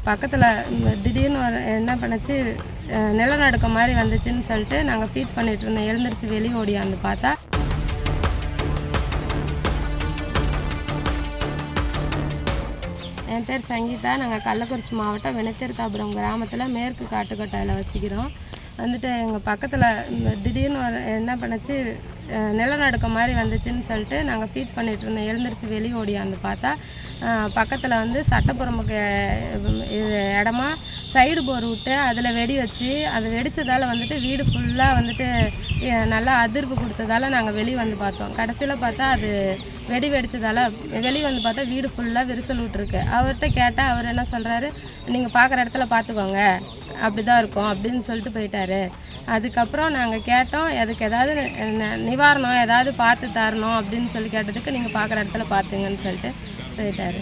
பக்கத்தில் திடீர்னு என்ன பண்ணுச்சு, நிலநடுக்கம் மாதிரி வந்துச்சுன்னு சொல்லிட்டு நாங்கள் ஃபீட் பண்ணிகிட்டு இருந்தோம். எழுந்திரிச்சு வெளியே ஓடியாந்து பார்த்தா என் பேர் சங்கீதா. நாங்கள் கள்ளக்குறிச்சி மாவட்டம் வெனத்தீர்த்தாபுரம் கிராமத்தில் மேற்கு காட்டுக்கோட்டையில் வசிக்கிறோம். வந்துட்டு எங்கள் பக்கத்தில் திடீர்னு என்ன பண்ணுச்சு, நிலநடுக்கம் மாதிரி வந்துச்சுன்னு சொல்லிட்டு நாங்கள் ஃபீட் பண்ணிகிட்டு இருந்தோம். எழுந்திரிச்சு வெளியே ஓடியாந்து பார்த்தா பக்கத்தில் வந்து சட்டப்புறமுக்கு இடமா சைடு போர் விட்டு அதில் வெடி வச்சு, அது வெடித்ததால் வந்துட்டு வீடு ஃபுல்லாக வந்துட்டு நல்லா அதிர்வு கொடுத்ததால் நாங்கள் வெளியே வந்து பார்த்தோம். கடைசியில் பார்த்தா அது வெடி வெடித்ததால் வெளியே வந்து பார்த்தா வீடு ஃபுல்லாக விரிசல் விட்டுருக்கு. அவர்கிட்ட கேட்டால் அவர் என்ன சொல்கிறாரு, நீங்கள் பார்க்குற இடத்துல பார்த்துக்கோங்க, அப்படி தான் இருக்கும் அப்படின்னு சொல்லிட்டு போயிட்டார். அதுக்கப்புறம் நாங்கள் கேட்டோம், அதுக்கு ஏதாவது நிவாரணம் ஏதாவது பார்த்து தரணும் அப்படின்னு சொல்லி கேட்டதுக்கு நீங்கள் பார்க்குற இடத்துல பார்த்துங்கன்னு சொல்லிட்டு போயிட்டார்.